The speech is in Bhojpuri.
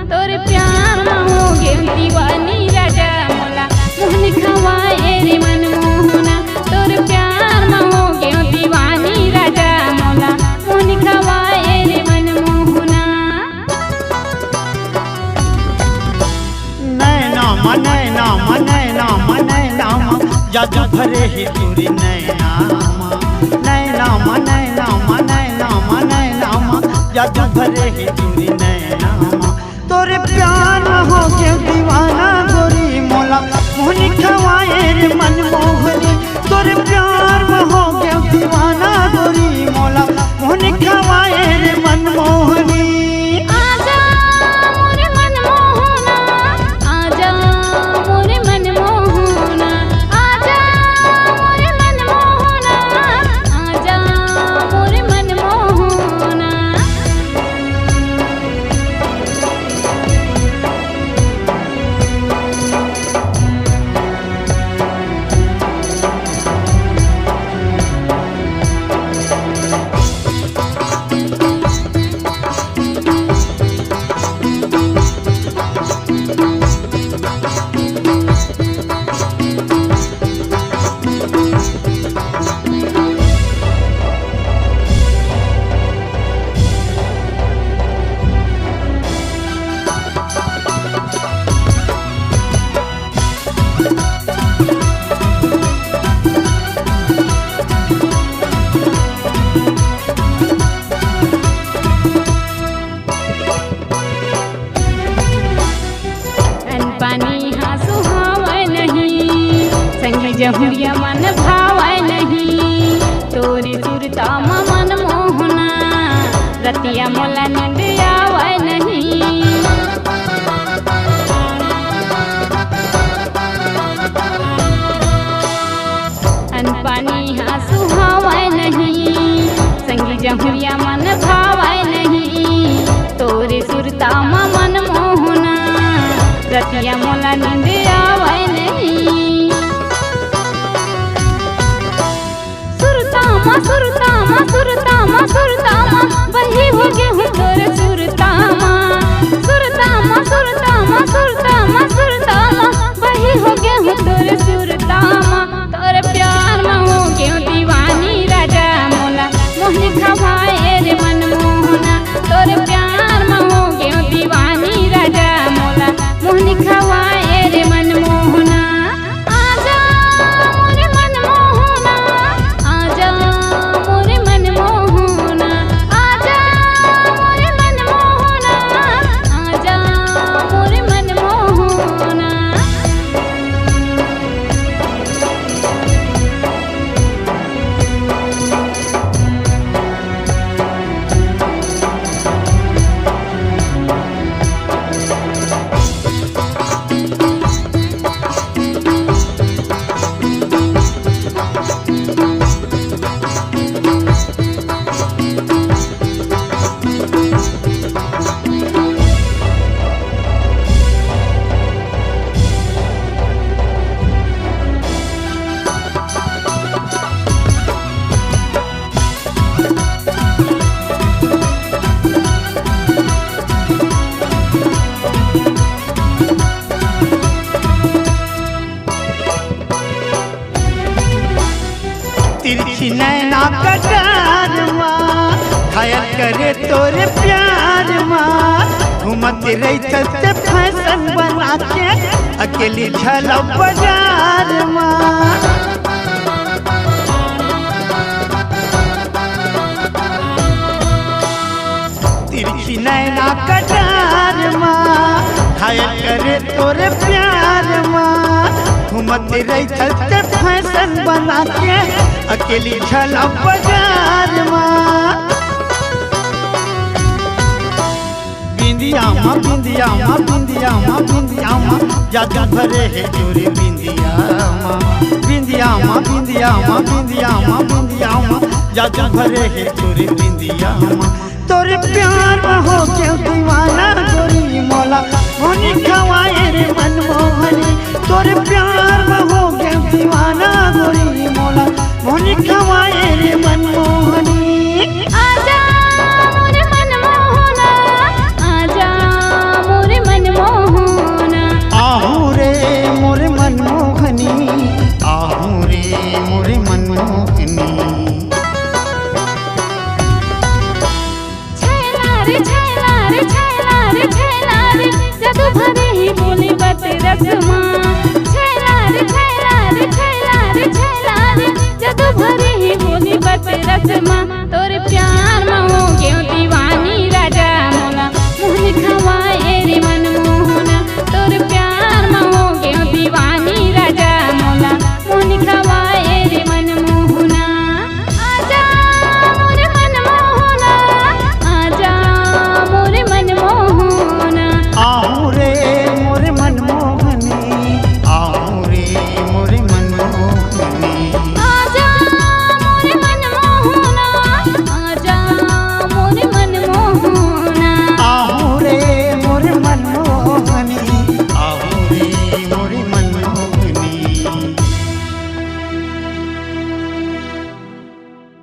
तोर प्यार में हो गे दीवानी राजा मोला मोहन खवाए रे मनमोहना। तोर प्यार में हो गे दीवानी राजा मोला मोहन खवाए रे मनमोहना। नैना मनैना मनैना मनैना जादू भरे ही तुरी नैना नैना मनैना मनैना मनैना जादू भरे ही तुरी नैना। तोरे प्यार में हो गया दीवाना गोरी मोला मोहनी खवाए रे मनमोहनी। तोरे प्यार में हो गया दीवाना गोरी मोला मोहनी खवाए रे मनमोहनी। जहुरिया मन भावै नहीं तोरी सुरता मन मोहना। रतिया मोला नींद आवै नहीं अनपानी हाँ सुहावै नहीं संगी जहुरिया मन भावै नहीं तोरी सुरता मन मोहना। रतिया मोला नींद आवै नहीं सुरतामा सुरतामा सुरतामा वही हो गे हूँ तोर सुरतामा। सुरतामा सुरतामा सुरतामा सुरतामा वही हो गे हूँ तोर सुरतामा। तोर प्यार में हो गे दीवानी राजा मोला मोहन खवाए रे मनमोहना। तोर प्यार में हो गे दीवानी राजा मोला मोहन खवाए रे मनमोहना। तिरछी नैना कटार माँ घायल करे तोरे प्यार माँ। घूमत रही चलते फैशन बना के अकेली झलक बाजार माँ। तोरे प्यार माँ घूमत रही छते फैशन बना के अकेली छला बाजार माँ बिंदिया माँ बिंदिया माँ बिंदिया माँ बिंदिया माँ जादू भरे है चोरी बिंदिया माँ बिंदिया माँ बिंदिया माँ बिंदिया माँ बिंदिया माँ जादू भरे है चोरी बिंदिया माँ तोरे प्यार में हो के दीवाना गोरी मौला मोनी खवाए रे मनमोहनी तोरे प्यार में हो के दीवाना गोरी मौला मोनी खवाए रे मनमोहनी आजा मोरे मनमोहना आजा मोरे मनमोहना आहू रे मोरे मनमोहनी आहू रे मोरे मनमोहनी छैला रे जादू भरे ही बोली बत रसमा छैला रे जादू भरे ही बोली बत रसमा